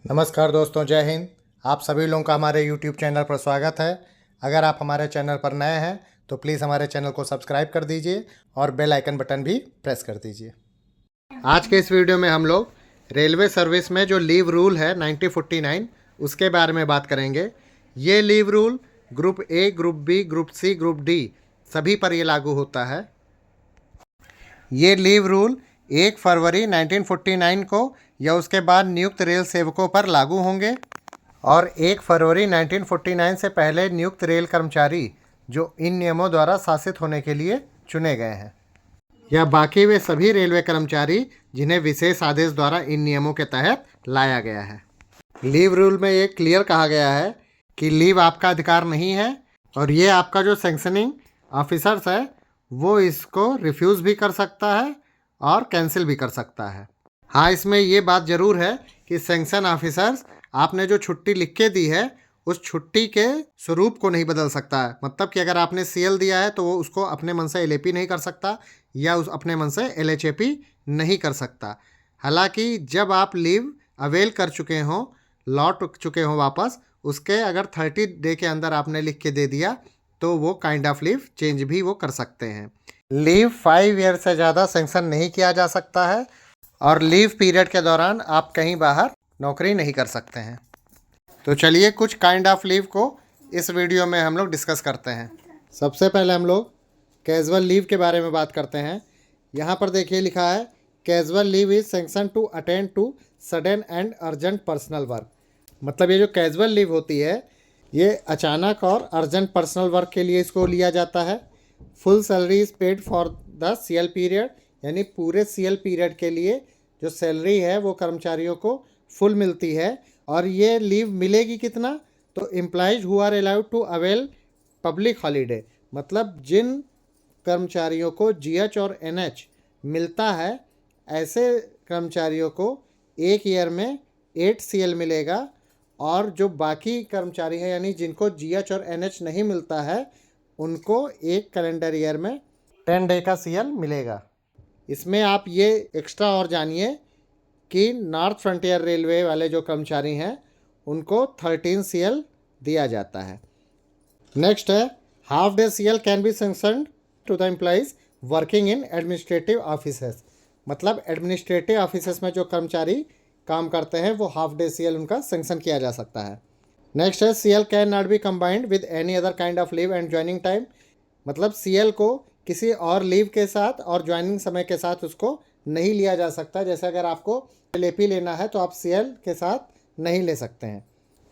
नमस्कार दोस्तों, जय हिंद। आप सभी लोगों का हमारे YouTube चैनल पर स्वागत है। अगर आप हमारे चैनल पर नए हैं तो प्लीज़ हमारे चैनल को सब्सक्राइब कर दीजिए और बेल आइकन बटन भी प्रेस कर दीजिए। आज के इस वीडियो में हम लोग रेलवे सर्विस में जो लीव रूल है 1949 उसके बारे में बात करेंगे। ये leave rule group A, group B, group C, group D सभी पर ये लागू होता है। ये लीव रूल 1 फरवरी 1949 को या उसके बाद नियुक्त रेल सेवकों पर लागू होंगे और 1 फरवरी 1949 से पहले नियुक्त रेल कर्मचारी जो इन नियमों द्वारा शासित होने के लिए चुने गए हैं या बाकी वे सभी रेलवे कर्मचारी जिन्हें विशेष आदेश द्वारा इन नियमों के तहत लाया गया है। लीव रूल में ये क्लियर कहा गया है कि लीव आपका अधिकार नहीं है और ये आपका जो सैंक्शनिंग ऑफिसर्स है वो इसको रिफ्यूज़ भी कर सकता है और कैंसिल भी कर सकता है। हाँ, इसमें ये बात ज़रूर है कि सैंक्शन ऑफिसर्स आपने जो छुट्टी लिख के दी है उस छुट्टी के स्वरूप को नहीं बदल सकता है। मतलब कि अगर आपने सीएल दिया है तो वो उसको अपने मन से एलएपी नहीं कर सकता या उस अपने मन से एलएचएपी नहीं कर सकता। हालांकि जब आप लीव अवेल कर चुके हों, लौट चुके हों वापस, उसके अगर 30 डे के अंदर आपने लिख के दे दिया तो वो काइंड ऑफ लीव चेंज भी वो कर सकते हैं। लीव 5 ईयर से ज़्यादा सेंक्शन नहीं किया जा सकता है और लीव पीरियड के दौरान आप कहीं बाहर नौकरी नहीं कर सकते हैं। तो चलिए कुछ काइंड ऑफ लीव को इस वीडियो में हम लोग डिस्कस करते हैं। सबसे पहले हम लोग कैजुअल लीव के बारे में बात करते हैं। यहाँ पर देखिए लिखा है, casual leave is sanction to attend to sudden and urgent personal work. मतलब ये जो कैजुअल लीव होती है ये अचानक और अर्जेंट पर्सनल वर्क के लिए इसको लिया जाता है। Full salary is paid for the CL period, यानी पूरे सीएल पीरियड के लिए जो सैलरी है वो कर्मचारियों को फुल मिलती है। और ये लीव मिलेगी कितना, तो employees who are allowed to avail public holiday, मतलब जिन कर्मचारियों को जीएच और एनएच मिलता है ऐसे कर्मचारियों को एक ईयर में 8 सीएल मिलेगा और जो बाकी कर्मचारी हैं यानी जिनको जीएच और एनएच नहीं मिलता है उनको एक कैलेंडर ईयर में 10 डे का सीएल मिलेगा। इसमें आप ये एक्स्ट्रा और जानिए कि नॉर्थ फ्रंटियर रेलवे वाले जो कर्मचारी हैं उनको 13 सीएल दिया जाता है। नेक्स्ट है, half day CL can be sanctioned to the employees working in administrative offices. मतलब एडमिनिस्ट्रेटिव ऑफिसेस में जो कर्मचारी काम करते हैं वो हाफ डे सीएल उनका सेंक्शन किया जा सकता है। नेक्स्ट है, CL can not be combined with any other kind of leave and joining time. मतलब सीएल को किसी और लीव के साथ और ज्वाइनिंग समय के साथ उसको नहीं लिया जा सकता। जैसे अगर आपको एलएपी लेना है तो आप सीएल के साथ नहीं ले सकते हैं।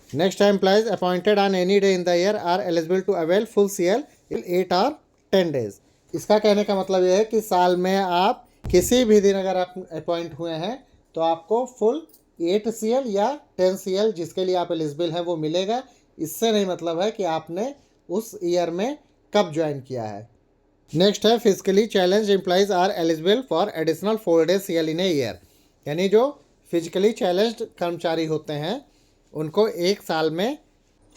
नेक्स्ट है, employees appointed on any day in the year are eligible to avail full CL in 8 और 10 डेज। इसका कहने का मतलब यह है कि साल में आप किसी भी दिन अगर आप अपॉइंट हुए हैं तो आपको फुल 8 सीएल या 10 सीएल जिसके लिए आप एलिजिबल हैं वो मिलेगा। इससे नहीं मतलब है कि आपने उस ईयर में कब ज्वाइन किया है। नेक्स्ट है, physically challenge employees are eligible for additional 4 day CL in a year. यानी जो फिजिकली चैलेंज्ड कर्मचारी होते हैं उनको एक साल में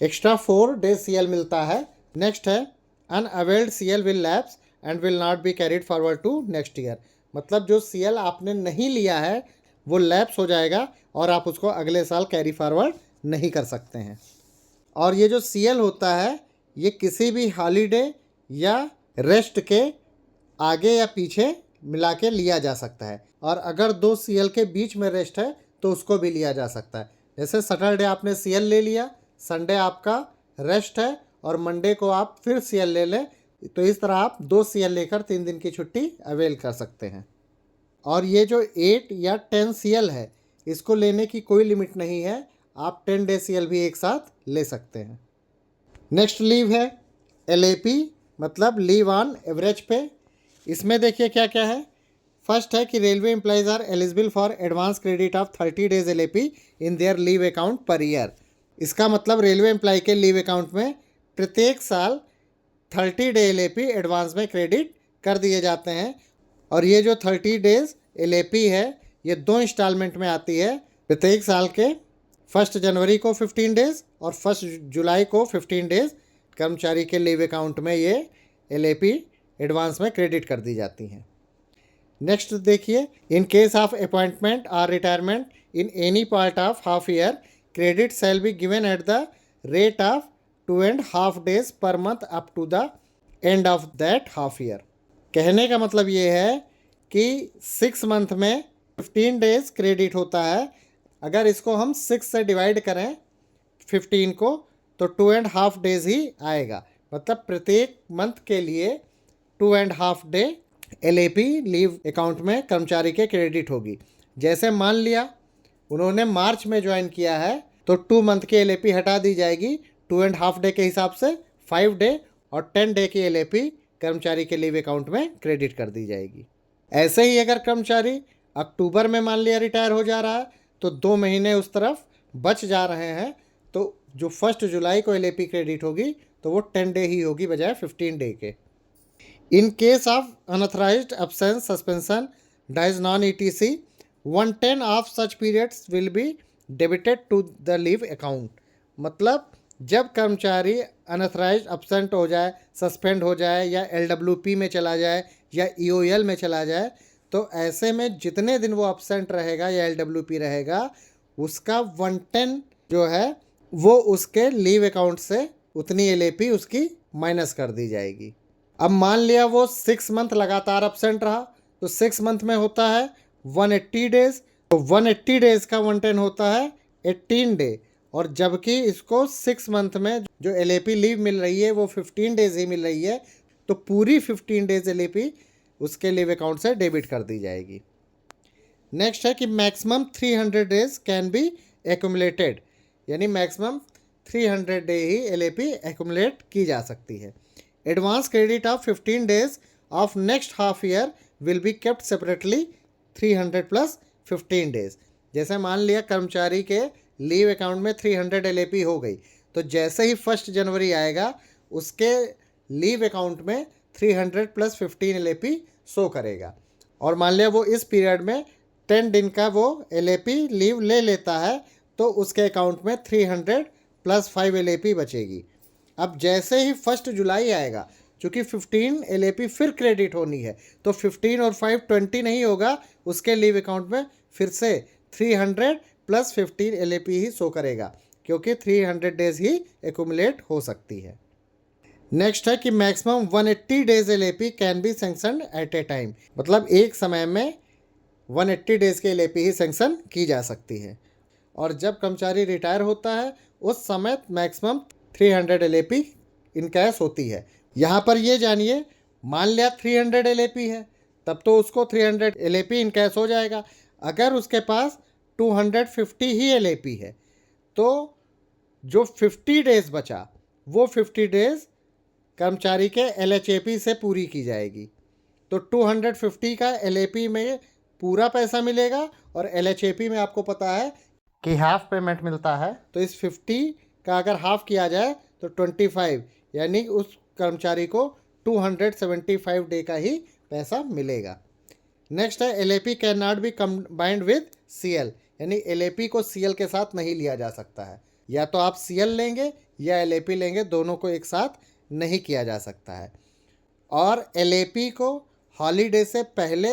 एक्स्ट्रा 4 डे सीएल मिलता है। नेक्स्ट है, unavailed CL will lapse and will not be carried forward to next year. मतलब जो सीएल आपने नहीं लिया है वो लैप्स हो जाएगा और आप उसको अगले साल कैरी फॉरवर्ड नहीं कर सकते हैं। और ये जो सीएल होता है ये किसी भी हॉलीडे या रेस्ट के आगे या पीछे मिला के लिया जा सकता है। और अगर 2 सीएल के बीच में रेस्ट है तो उसको भी लिया जा सकता है। जैसे सैटरडे आपने सीएल ले लिया, संडे आपका रेस्ट है और मंडे को आप फिर सीएल ले लें, तो इस तरह आप 2 सीएल लेकर 3 दिन की छुट्टी अवेल कर सकते हैं। और ये जो 8 या 10 सीएल है इसको लेने की कोई लिमिट नहीं है, आप 10 डे सीएल भी एक साथ ले सकते हैं। नेक्स्ट लीव है एलएपी, मतलब लीव ऑन एवरेज पे। इसमें देखिए क्या क्या है। फर्स्ट है कि railway employees are eligible for advance credit of 30 days LAP in their leave account per year. इसका मतलब रेलवे एम्प्लॉय के लीव अकाउंट में प्रत्येक साल 30 डे एलएपी एडवांस में क्रेडिट कर दिए जाते हैं। और ये जो 30 डेज एलएपी है ये 2 इंस्टॉलमेंट में आती है। प्रत्येक साल के 1 जनवरी को 15 डेज और 1 जुलाई को 15 डेज कर्मचारी के लीव अकाउंट में ये एलएपी एडवांस में क्रेडिट कर दी जाती हैं। नेक्स्ट देखिए, इन केस ऑफ अपॉइंटमेंट और retirement in any part of half year, credit shall be given at the rate of 2.5 days per month up to the end of that half year. कहने का मतलब ये है कि 6 month में 15 days credit होता है। अगर इसको हम 6 से डिवाइड करें 15 को तो 2.5 days ही आएगा। मतलब प्रत्येक मंथ के लिए 2.5 day LAP लीव अकाउंट में कर्मचारी के क्रेडिट होगी। जैसे मान लिया उन्होंने मार्च में ज्वाइन किया है तो 2 मंथ की LAP हटा दी जाएगी, 2.5 day के हिसाब से 5 day और 10 day की LAP कर्मचारी के लीव अकाउंट में क्रेडिट कर दी जाएगी। ऐसे ही अगर कर्मचारी अक्टूबर में मान लिया रिटायर हो जा रहा है तो 2 महीने उस तरफ बच जा रहे हैं, तो जो 1 जुलाई को LAP क्रेडिट होगी तो वो 10 day ही होगी बजाय 15 day के। In case of unauthorized absence, suspension, dies non-ETC, 1/10 of such periods will be debited to the leave account। मतलब जब कर्मचारी अनऑथराइज्ड अब्सेंट हो जाए, सस्पेंड हो जाए या LWP में चला जाए या EOL में चला जाए, तो ऐसे में जितने दिन वो अब्सेंट रहेगा या LWP रहेगा उसका 1/10 जो है वो उसके लीव अकाउंट से उतनी LAP उसकी माइनस कर दी जाएगी। अब मान लिया वो 6 मंथ लगातार अब्सेंट रहा तो 6 मंथ में होता है 180 डेज, तो 180 डेज का 1/10 होता है 18 डे। और जबकि इसको 6 मंथ में जो LAP लीव मिल रही है वो 15 डेज ही मिल रही है, तो पूरी 15 डेज LAP उसके लीव अकाउंट से डेबिट कर दी जाएगी। नेक्स्ट है कि maximum 300 days can be accumulated, यानी मैक्सिमम 300 डे ही LAP एक्यूमुलेट की जा सकती है। Advance credit of 15 days of next half year will be kept separately 300 + 15 days। जैसे मान लिया कर्मचारी के लीव अकाउंट में 300 LAP हो गई, तो जैसे ही 1 जनवरी आएगा उसके लीव अकाउंट में 300 + 15 LAP शो करेगा। और मान लिया वो इस पीरियड में 10 दिन का वो LAP लीव ले लेता है तो उसके अकाउंट में 300 + 5 LAP बचेगी। अब जैसे ही 1 जुलाई आएगा, चूँकि 15 LAP फिर क्रेडिट होनी है, तो 15 और 5 20 नहीं होगा, उसके लीव अकाउंट में फिर से 300 + 15 LAP ही शो करेगा, क्योंकि 300 डेज ही एक्यूमुलेट हो सकती है। नेक्स्ट है कि maximum 180 days LAP can be sanctioned at a time, मतलब एक समय में 180 डेज के LAP ही सेंक्शन की जा सकती है। और जब कर्मचारी रिटायर होता है उस समय मैक्सिमम 300 LAP इन कैश होती है। यहाँ पर ये जानिए, मान लिया 300 LAP है तब तो उसको 300 LAP इन कैश हो जाएगा। अगर उसके पास 250 ही LAP है तो जो 50 डेज बचा वो 50 डेज कर्मचारी के LHAP से पूरी की जाएगी। तो 250 का LAP में पूरा पैसा मिलेगा और LHAP में आपको पता है कि हाफ पेमेंट मिलता है, तो इस 50 का अगर हाफ किया जाए तो 25, यानी उस कर्मचारी को 275 डे का ही पैसा मिलेगा। नेक्स्ट है LAP can not be combined with CL, यानी LAP को CL के साथ नहीं लिया जा सकता है। या तो आप CL लेंगे या LAP लेंगे, दोनों को एक साथ नहीं किया जा सकता है। और LAP को हॉलीडे से पहले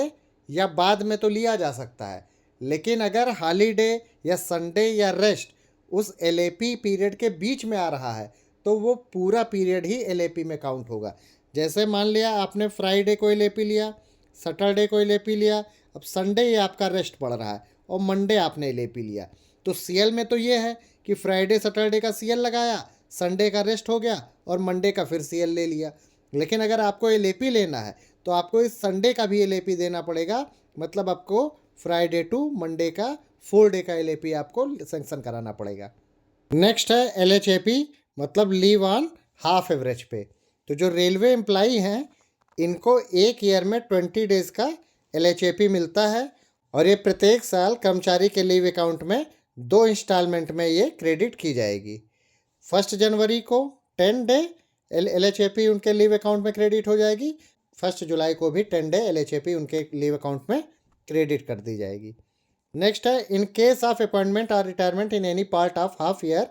या बाद में तो लिया जा सकता है, लेकिन अगर हॉलीडे या संडे या रेस्ट उस LAP पीरियड के बीच में आ रहा है तो वो पूरा पीरियड ही LAP में काउंट होगा। जैसे मान लिया आपने फ्राइडे को LAP लिया, सैटरडे को LAP लिया, अब संडे ये आपका रेस्ट पड़ रहा है और मंडे आपने LAP लिया, तो CL में तो ये है कि फ्राइडे सैटरडे का CL लगाया, संडे का रेस्ट हो गया और मंडे का फिर CL ले लिया। लेकिन अगर आपको LAP लेना है तो आपको इस संडे का भी LAP देना पड़ेगा, मतलब आपको फ्राइडे टू मंडे का 4 डे का LAP आपको सेंक्शन कराना पड़ेगा। नेक्स्ट है LHAP, मतलब लीव ऑन हाफ एवरेज पे। तो जो रेलवे एम्प्लाई हैं इनको एक ईयर में 20 डेज़ का LHAP मिलता है और ये प्रत्येक साल कर्मचारी के लीव अकाउंट में 2 इंस्टॉलमेंट में ये क्रेडिट की जाएगी। 1 जनवरी को 10 डे LHAP उनके लीव अकाउंट में क्रेडिट हो जाएगी, 1 जुलाई को भी 10 डे LHAP उनके लीव अकाउंट में क्रेडिट कर दी जाएगी। नेक्स्ट है इन केस ऑफ अपॉइंटमेंट और retirement in any part of half year,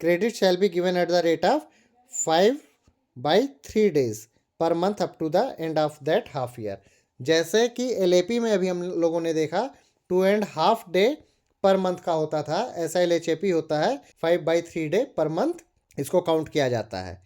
credit shall be given at the rate of 5/3 days per month up to the end of that half year. जैसे कि LAP में अभी हम लोगों ने देखा 2.5 day per month का होता था, ऐसा LHAP होता है 5/3 डे पर मंथ, इसको काउंट किया जाता है।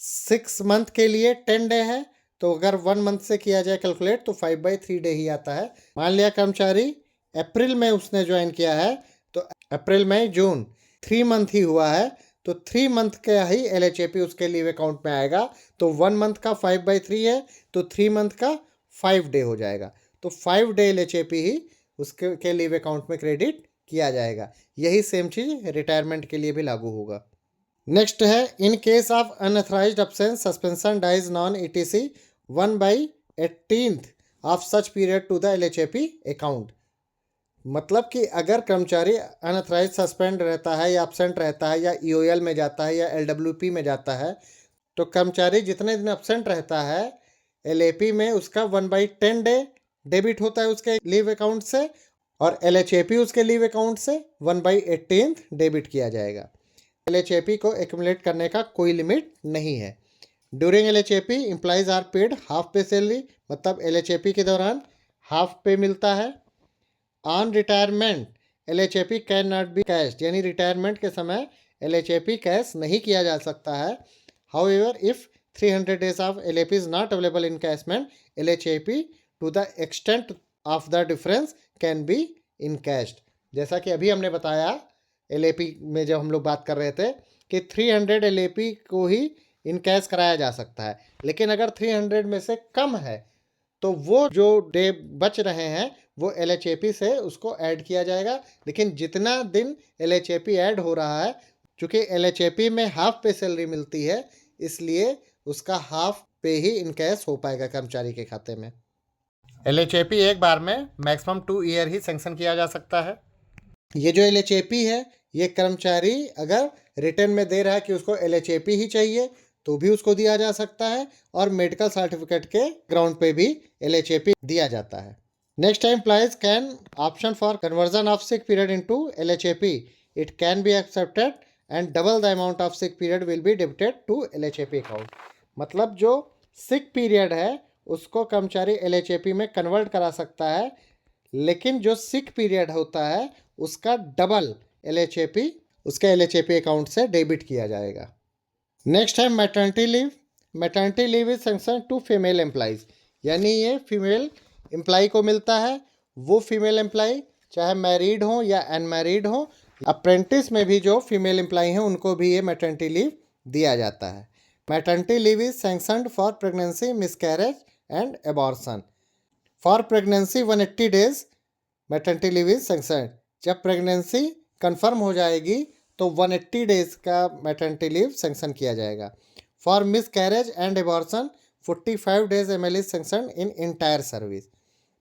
6 मंथ के लिए 10 डे है, तो अगर 1 मंथ से किया जाए कैलकुलेट तो 5/3 डे ही आता है। मान लिया कर्मचारी अप्रैल में उसने ज्वाइन किया है, तो अप्रैल मई जून 3 मंथ ही हुआ है, तो 3 मंथ का ही LHAP उसके लीव अकाउंट में आएगा। तो 1 मंथ का 5/3 है, तो 3 मंथ का 5 डे हो जाएगा, तो 5 डे LHAP ही उसके के लीव अकाउंट में क्रेडिट किया जाएगा। यही सेम चीज़ रिटायरमेंट के लिए भी लागू होगा। नेक्स्ट है, in case of unauthorised absence suspension dies non ETC 1/18 of such period to the LHAP account. मतलब कि अगर कर्मचारी अनऑथराइज सस्पेंड रहता है या एब्सेंट रहता है या EOL में जाता है या LWP में जाता है, तो कर्मचारी जितने दिन एब्सेंट रहता है LAP में उसका 1/10 डे डेबिट होता है उसके लीव अकाउंट से, और LHAP उसके लीव अकाउंट से 1/18 डेबिट किया जाएगा। LHAP को एक्यूमुलेट करने का कोई लिमिट नहीं है। During LHAP employees are paid half pay salary, मतलब LHAP के दौरान हाफ पे मिलता है। On retirement LHAP can not be cashed, यानी रिटायरमेंट के समय LHAP कैश नहीं किया जा सकता है। However if 300 days of LAP is not available in encashment, LHAP to the extent of the difference can be encashed। जैसा कि अभी हमने बताया LAP में जब हम लोग बात कर रहे थे कि 300 LAP को ही इनकैश कराया जा सकता है, लेकिन अगर 300 में से कम है तो वो जो डे बच रहे हैं वो LHAP से उसको ऐड किया जाएगा। लेकिन जितना दिन LHAP ऐड हो रहा है, चूँकि LHAP में हाफ पे सैलरी मिलती है, इसलिए उसका हाफ पे ही इनकैश हो पाएगा कर्मचारी के खाते में। LHAP एक बार में मैक्सिमम 2 ईयर ही सैंक्शन किया जा सकता है। ये जो LHAP है, ये कर्मचारी अगर रिटर्न में दे रहा है कि उसको LHAP ही चाहिए तो भी उसको दिया जा सकता है, और मेडिकल सर्टिफिकेट के ग्राउंड पे भी LHAP दिया जाता है। नेक्स्ट है, employees can option for conversion of sick period into LHAP, it can be accepted and double the amount of sick period will be debited to LHAP account. मतलब जो सिक period है उसको कर्मचारी LHAP में कन्वर्ट करा सकता है, लेकिन जो सिक पीरियड होता है उसका डबल LHAP उसके LHAP अकाउंट से डेबिट किया जाएगा। नेक्स्ट है maternity leave. Maternity leave is sanction to female employees, यानी ये फीमेल एम्प्लॉय को मिलता है। वो फीमेल एम्प्लॉय चाहे मैरिड हो या अनमैरिड हो, अप्रेंटिस में भी जो फीमेल एम्प्लॉय हैं उनको भी ये मैटरनिटी लीव दिया जाता है। Maternity leave is sanctioned for pregnancy, miscarriage and abortion. For pregnancy 180 days maternity leave is sanctioned. जब प्रेगनेंसी कंफर्म हो जाएगी तो 180 डेज का मैटरनिटी लीव सैंक्शन किया जाएगा। For miss carriage and abortion 45 days ML is sanction in entire service.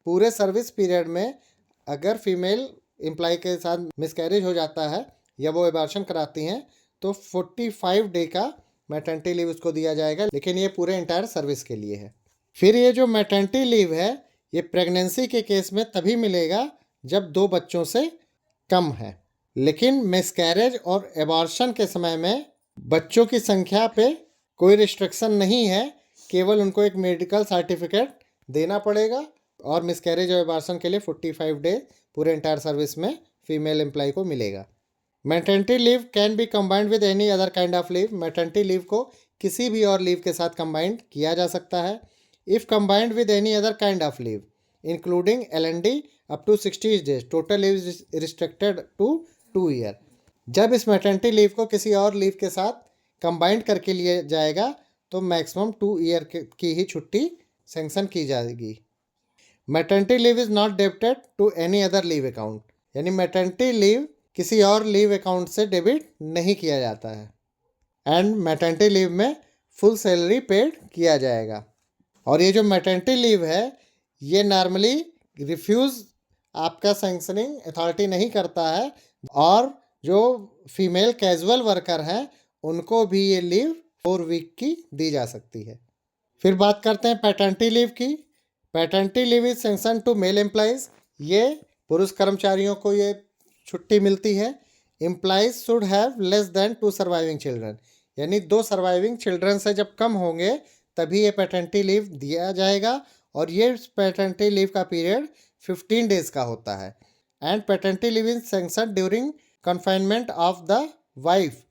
पूरे service period में अगर फीमेल एम्प्लॉय के साथ मिस कैरेज हो जाता है या वो एबॉर्शन कराती हैं तो 45 डे का मैटरनिटी लीव उसको दिया जाएगा, लेकिन ये पूरे इंटायर सर्विस के लिए है। फिर ये जो मैटरनिटी लीव है ये प्रेगनेंसी के केस में तभी मिलेगा जब 2 बच्चों से कम है, लेकिन मिसकैरेज और एबॉर्शन के समय में बच्चों की संख्या पे कोई रिस्ट्रिक्शन नहीं है, केवल उनको एक मेडिकल सर्टिफिकेट देना पड़ेगा, और मिसकैरेज और एबॉर्शन के लिए 45 डे पूरे इंटायर सर्विस में फीमेल एम्प्लॉय को मिलेगा। Maternity leave can be combined with any other kind of leave. Maternity leave को किसी भी और लीव के साथ कंबाइंड किया जा सकता है। If combined with any other kind of leave including LND up to 60 days, total leave is restricted to 2 year. जब इस मैटरनिटी लीव को किसी और लीव के साथ कंबाइंड करके लिया जाएगा तो मैक्सिमम 2 ईयर की ही छुट्टी सैंक्शन की जाएगी। Maternity leave is not debited to any other leave account, यानी मैटरनिटी लीव किसी और लीव अकाउंट से डेबिट नहीं किया जाता है। एंड मैटरनिटी लीव में फुल सैलरी पेड किया जाएगा। और ये जो मैटरनिटी लीव है ये नॉर्मली रिफ्यूज़ आपका सैंक्शनिंग अथॉरिटी नहीं करता है, और जो फीमेल कैजुअल वर्कर हैं उनको भी ये लीव 4 वीक की दी जा सकती है। फिर बात करते हैं पैटर्निटी लीव की। Paternity leave is sanction to male employees, ये पुरुष कर्मचारियों को ये छुट्टी मिलती है। Employees should have less than 2 surviving children, यानी 2 सर्वाइविंग चिल्ड्रन से जब कम होंगे तभी ये पैटर्निटी लीव दिया जाएगा, और ये पैटर्निटी लीव का पीरियड 15 डेज का होता है। And paternity leave is sanctioned during confinement of the wife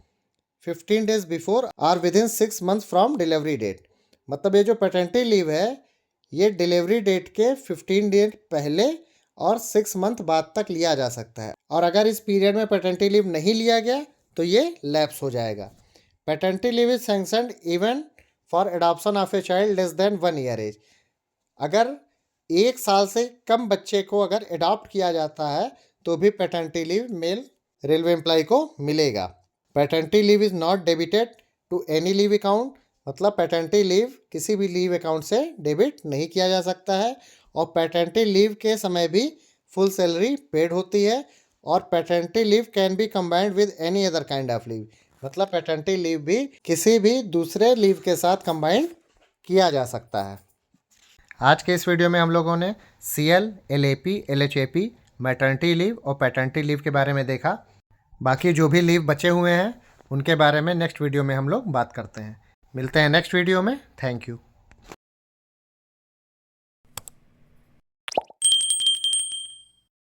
15 days before or within 6 month from delivery date. मतलब ये जो पैटर्निटी लीव है ये डिलीवरी डेट के 15 डेज पहले और 6 मंथ बाद तक लिया जा सकता है, और अगर इस पीरियड में पैटर्निटी लीव नहीं लिया गया तो ये लैप्स हो जाएगा। Paternity leave is sanctioned even for adoption of a child less than 1 year age. अगर 1 साल से कम बच्चे को अगर एडॉप्ट किया जाता है तो भी paternity leave male railway employee को मिलेगा। Paternity leave is not debited to any leave account. मतलब पैटर्निटी लीव किसी भी लीव अकाउंट से डेबिट नहीं किया जा सकता है, और पैटर्निटी लीव के समय भी फुल सैलरी पेड होती है। और paternity leave can be combined with any other kind of leave. मतलब पैटर्निटी लीव भी किसी भी दूसरे लीव के साथ कंबाइंड किया जा सकता है। आज के इस वीडियो में हम लोगों ने CL, LAP, LHAP, maternity leave और पैटर्निटी लीव के बारे में देखा। बाकी जो भी लीव बचे हुए हैं उनके बारे में नेक्स्ट वीडियो में हम लोग बात करते हैं। मिलते हैं नेक्स्ट वीडियो में। Thank you.